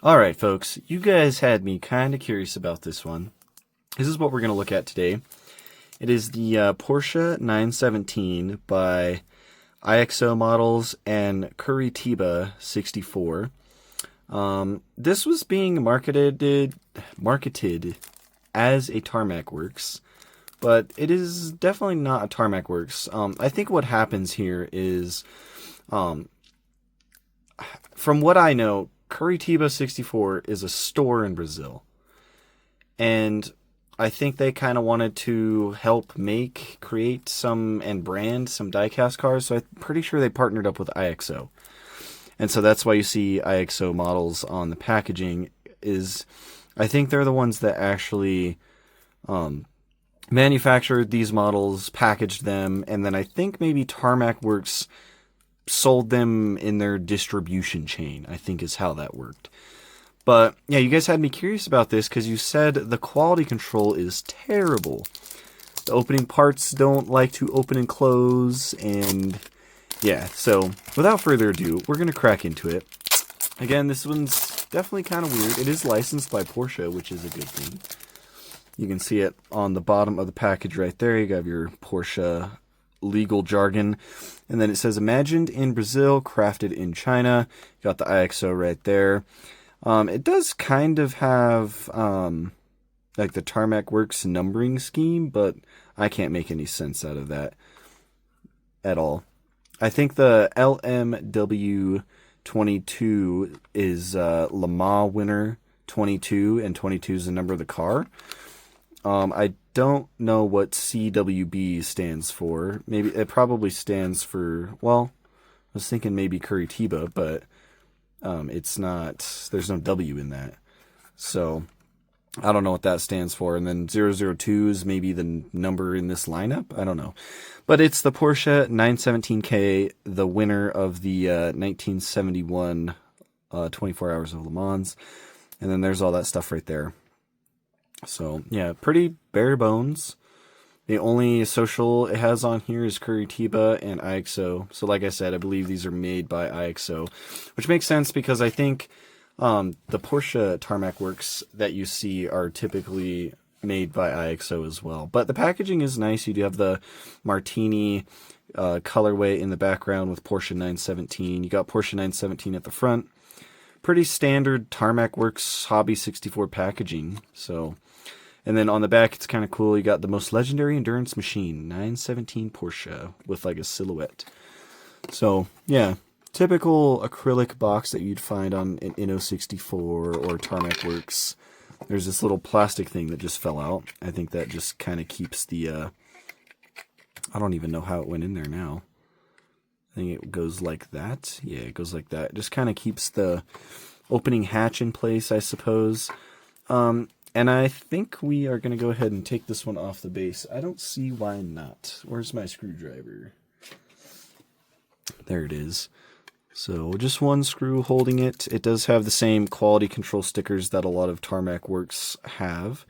Alright, folks, you guys had me kind of curious about this one. This is what we're going to look at today. It is the Porsche 917 by IXO models and Curitiba64. This was being marketed as a Tarmac Works, but it is definitely not a Tarmac Works. I think what happens here is, from what I know, Curitiba64 is a store in Brazil. And I think they kind of wanted to help create some, and brand some diecast cars. So I'm pretty sure they partnered up with IXO. And so that's why you see IXO models on the packaging. I think they're the ones that actually manufactured these models, packaged them, and then I think maybe Tarmac Works sold them in their distribution chain, I think is how that worked. But yeah, you guys had me curious about this because you said the quality control is terrible. The opening parts don't like to open and close, and yeah, so without further ado, we're going to crack into it. Again, this one's definitely kind of weird. It is licensed by Porsche, which is a good thing. You can see it on the bottom of the package right there. You have your Porsche legal jargon, and then it says imagined in Brazil, crafted in China. You got the IXO right there. It does kind of have like the Tarmac Works numbering scheme, but I can't make any sense out of that at all. I think the LMW 22 is Le Mans winner 22, and 22 is the number of the car. I don't know what CWB stands for. Maybe it probably stands for, well, I was thinking maybe Curitiba, but it's not, there's no W in that. So I don't know what that stands for. And then 002 is maybe the number in this lineup. I don't know. But it's the Porsche 917K, the winner of the 1971 24 Hours of Le Mans. And then there's all that stuff right there. So, yeah, pretty bare bones. The only social it has on here is Curitiba and IXO. So, like I said, I believe these are made by IXO, which makes sense because I think the Porsche Tarmac Works that you see are typically made by IXO as well. But the packaging is nice. You do have the Martini colorway in the background with Porsche 917. You got Porsche 917 at the front. Pretty standard Tarmac Works Hobby 64 packaging. So, and then on the back, it's kind of cool. You got the most legendary endurance machine, 917 Porsche, with like a silhouette. So, yeah, typical acrylic box that you'd find on an Inno64 or Tarmac Works. There's this little plastic thing that just fell out. I think that just kind of keeps the, I don't even know how it went in there now. I think it goes like that. Yeah, it goes like that. It just kind of keeps the opening hatch in place, I suppose. And I think we are going to go ahead and take this one off the base. I don't see why not. Where's my screwdriver? There it is. So just one screw holding it. It does have the same quality control stickers that a lot of Tarmac Works have.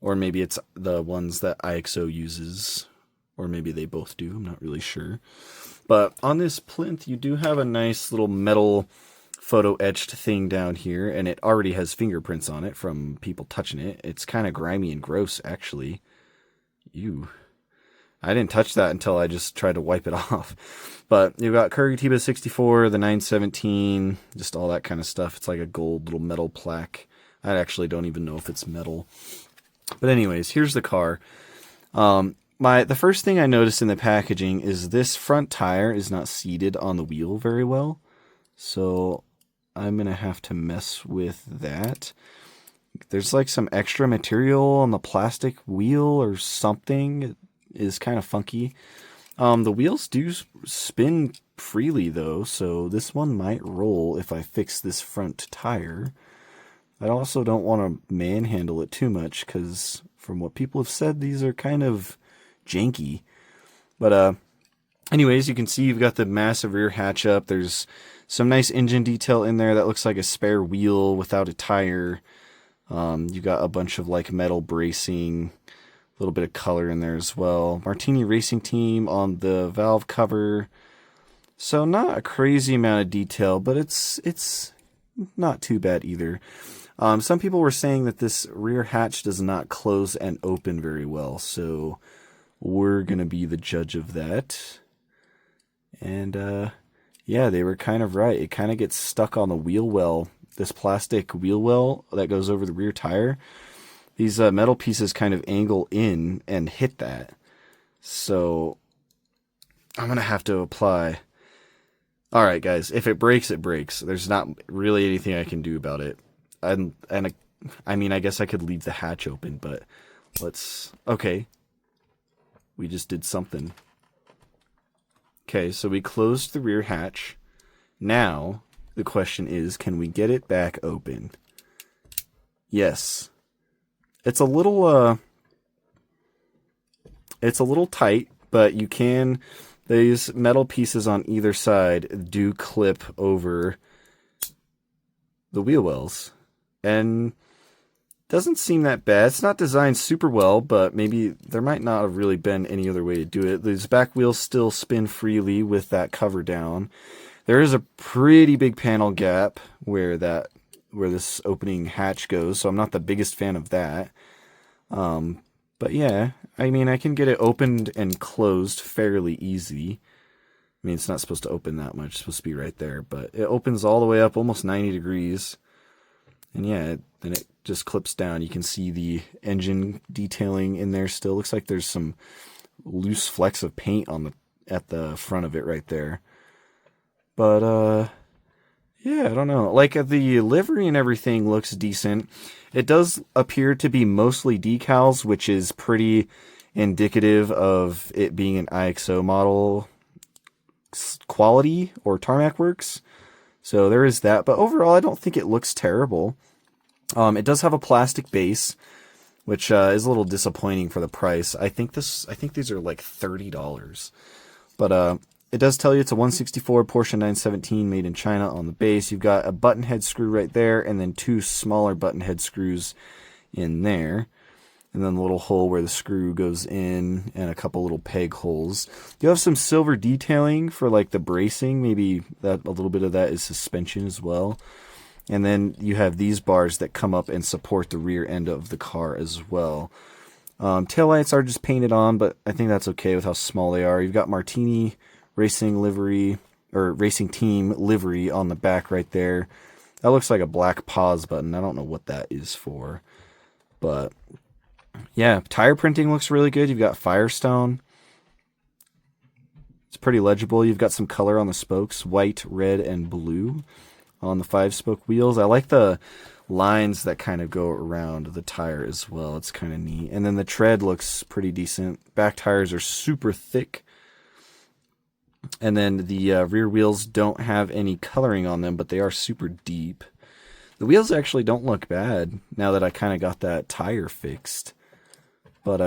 Or maybe it's the ones that IXO uses. Or maybe they both do. I'm not really sure. But on this plinth, you do have a nice little metal photo etched thing down here, and it already has fingerprints on it from people touching it. It's kind of grimy and gross, actually. Ew. I didn't touch that until I just tried to wipe it off. But you've got Curitiba64, the 917, just all that kind of stuff. It's like a gold little metal plaque. I actually don't even know if it's metal. But anyways, here's the car. The first thing I noticed in the packaging is this front tire is not seated on the wheel very well. So I'm going to have to mess with that. There's like some extra material on the plastic wheel or something. It is kind of funky. The wheels do spin freely though, so this one might roll if I fix this front tire. I also don't want to manhandle it too much because from what people have said, these are kind of janky. But anyways, you can see you've got the massive rear hatch up. There's some nice engine detail in there that looks like a spare wheel without a tire. You got a bunch of like metal bracing, a little bit of color in there as well. Martini Racing Team on the valve cover. So not a crazy amount of detail, but it's not too bad either. Some people were saying that this rear hatch does not close and open very well, so we're going to be the judge of that. And yeah, they were kind of right. It kind of gets stuck on the wheel well, this plastic wheel well that goes over the rear tire. These metal pieces kind of angle in and hit that. So I'm going to have to apply. All right, guys, if it breaks, it breaks. There's not really anything I can do about it. I mean, I guess I could leave the hatch open, but okay. We just did something. Okay, so we closed the rear hatch. Now, the question is, can we get it back open? Yes. It's a little tight, but you can, these metal pieces on either side do clip over the wheel wells. And doesn't seem that bad. It's not designed super well, but maybe there might not have really been any other way to do it. These back wheels still spin freely with that cover down. There is a pretty big panel gap where this opening hatch goes, so I'm not the biggest fan of that. But yeah, I mean, I can get it opened and closed fairly easy. I mean, it's not supposed to open that much. It's supposed to be right there, but it opens all the way up almost 90 degrees. And yeah, then it just clips down. You can see the engine detailing in there still. Looks like there's some loose flecks of paint at the front of it right there. But yeah, I don't know. Like the livery and everything looks decent. It does appear to be mostly decals, which is pretty indicative of it being an IXO model quality or tarmac works. So there is that, but overall I don't think it looks terrible. It does have a plastic base, which is a little disappointing for the price. I think these are like $30. But it does tell you it's a 164 Porsche 917 made in China on the base. You've got a button head screw right there, and then two smaller button head screws in there. And then the little hole where the screw goes in, and a couple little peg holes. You have some silver detailing for like the bracing. Maybe a little bit of that is suspension as well. And then you have these bars that come up and support the rear end of the car as well. Taillights are just painted on, but I think that's okay with how small they are. You've got Martini Racing livery, or Racing Team livery on the back right there. That looks like a black pause button. I don't know what that is for. But yeah, tire printing looks really good. You've got Firestone. It's pretty legible. You've got some color on the spokes, white, red, and blue on the 5-spoke wheels. I like the lines that kind of go around the tire as well. It's kind of neat. And then the tread looks pretty decent. Back tires are super thick. And then the rear wheels don't have any coloring on them, but they are super deep. The wheels actually don't look bad now that I kind of got that tire fixed. But,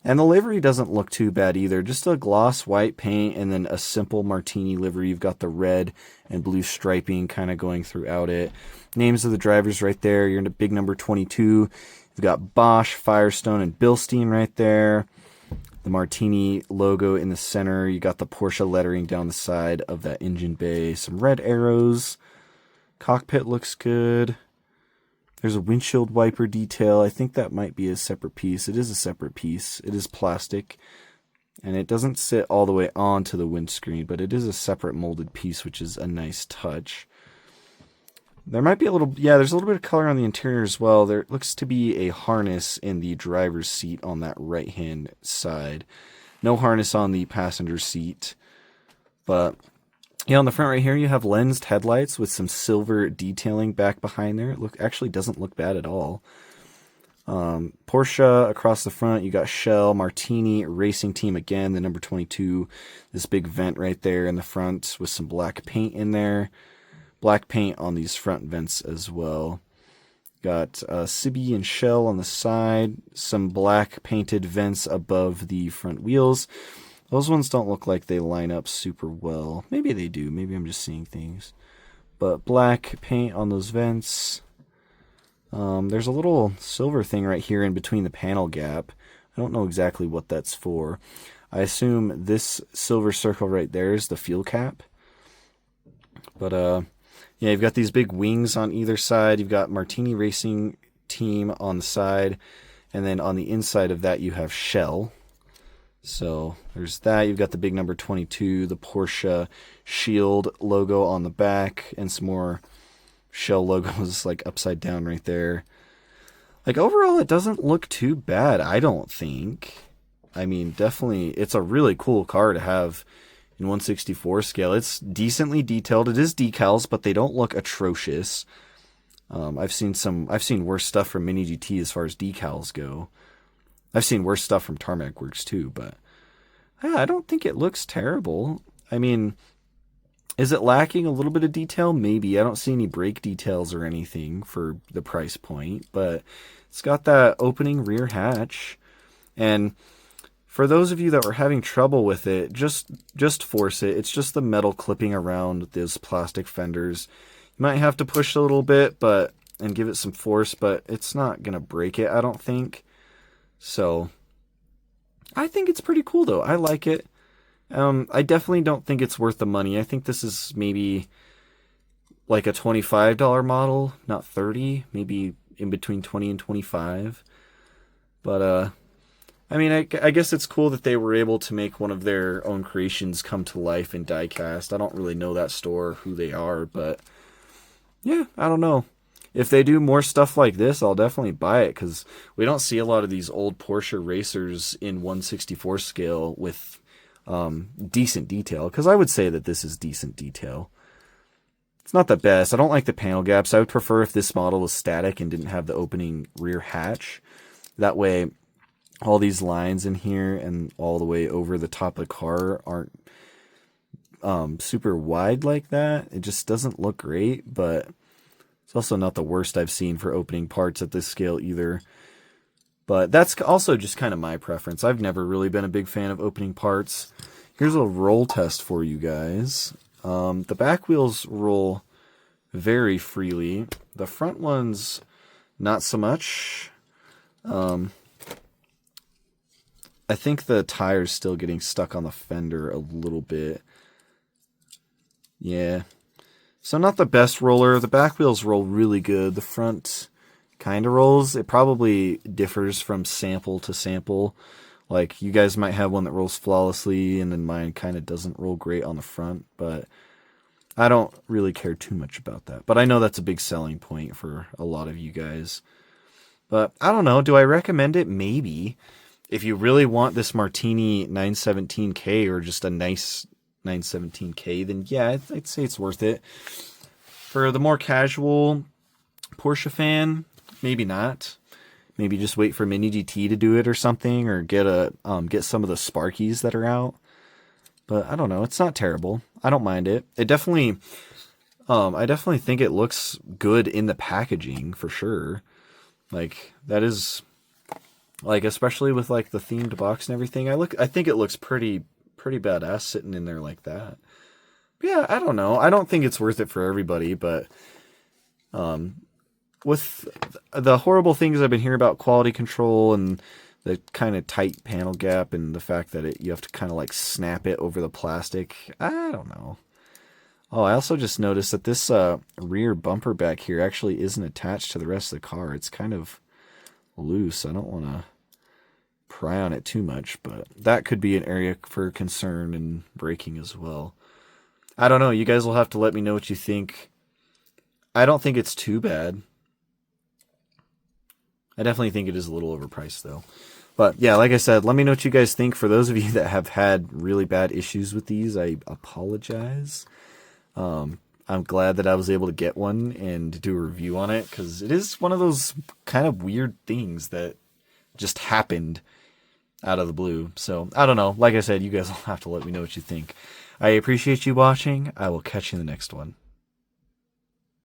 and the livery doesn't look too bad either. Just a gloss white paint and then a simple Martini livery. You've got the red and blue striping kind of going throughout it. Names of the drivers right there. You're in a big number 22. You've got Bosch, Firestone, and Bilstein right there. The Martini logo in the center. You got the Porsche lettering down the side of that engine bay. Some red arrows. Cockpit looks good. There's a windshield wiper detail. I think that might be a separate piece. It is a separate piece. It is plastic. And it doesn't sit all the way onto the windscreen, but it is a separate molded piece, which is a nice touch. There might be a little, yeah, there's a little bit of color on the interior as well. There looks to be a harness in the driver's seat on that right-hand side. No harness on the passenger seat. But, yeah, on the front right here, you have lensed headlights with some silver detailing back behind there. It actually doesn't look bad at all. Porsche across the front, you got Shell, Martini, Racing Team again, the number 22. This big vent right there in the front with some black paint in there. Black paint on these front vents as well. Got Sibi and Shell on the side. Some black painted vents above the front wheels. Those ones don't look like they line up super well. Maybe they do. Maybe I'm just seeing things. But black paint on those vents. There's a little silver thing right here in between the panel gap. I don't know exactly what that's for. I assume this silver circle right there is the fuel cap. But Yeah, you've got these big wings on either side. You've got Martini Racing Team on the side, and then on the inside of that you have Shell. So there's that. You've got the big number 22, the Porsche Shield logo on the back, and some more Shell logos like upside down right there. Like overall, it doesn't look too bad, I don't think. I mean, definitely, it's a really cool car to have in 1/64 scale. It's decently detailed. It is decals, but they don't look atrocious. I've seen worse stuff from Mini GT as far as decals go. I've seen worse stuff from Tarmac Works too, but yeah, I don't think it looks terrible. I mean, is it lacking a little bit of detail? Maybe. I don't see any brake details or anything for the price point, but it's got that opening rear hatch. And for those of you that were having trouble with it, just force it. It's just the metal clipping around those plastic fenders. You might have to push a little bit, and give it some force, but it's not gonna break it, I don't think. So I think it's pretty cool though. I like it. I definitely don't think it's worth the money. I think this is maybe like a $25 model, not 30, maybe in between 20 and 25. But I mean, I guess it's cool that they were able to make one of their own creations come to life in Diecast. I don't really know that store, who they are, but yeah, I don't know. If they do more stuff like this, I'll definitely buy it, because we don't see a lot of these old Porsche racers in 1/64 scale with decent detail, because I would say that this is decent detail. It's not the best. I don't like the panel gaps. I would prefer if this model was static and didn't have the opening rear hatch. That way, all these lines in here and all the way over the top of the car aren't super wide like that. It just doesn't look great, but it's also not the worst I've seen for opening parts at this scale either. But that's also just kind of my preference. I've never really been a big fan of opening parts. Here's a roll test for you guys. The back wheels roll very freely. The front ones, not so much. I think the tire's still getting stuck on the fender a little bit. Yeah. So not the best roller. The back wheels roll really good. The front kind of rolls. It probably differs from sample to sample. Like, you guys might have one that rolls flawlessly, and then mine kind of doesn't roll great on the front, but I don't really care too much about that. But I know that's a big selling point for a lot of you guys. But I don't know. Do I recommend it? Maybe. If you really want this Martini 917K or just a nice 917K, then yeah, I'd say it's worth it. For the more casual Porsche fan, maybe not. Maybe just wait for Mini GT to do it or something, or get some of the Sparkies that are out. But I don't know. It's not terrible. I don't mind it. It definitely, I definitely think it looks good in the packaging for sure. Like, that is, like, especially with like the themed box and everything. I think it looks pretty badass sitting in there like that. But yeah, I don't know. I don't think it's worth it for everybody, but with the horrible things I've been hearing about quality control and the kind of tight panel gap and the fact that you have to kind of like snap it over the plastic, I don't know. Oh, I also just noticed that this rear bumper back here actually isn't attached to the rest of the car. It's kind of loose. I don't want to pry on it too much, but that could be an area for concern and braking as well. I don't know. You guys will have to let me know what you think. I don't think it's too bad. I definitely think it is a little overpriced, though. But yeah, like I said, let me know what you guys think. For those of you that have had really bad issues with these, I apologize. I'm glad that I was able to get one and do a review on it, because it is one of those kind of weird things that just happened out of the blue. So, I don't know. Like I said, you guys will have to let me know what you think. I appreciate you watching. I will catch you in the next one.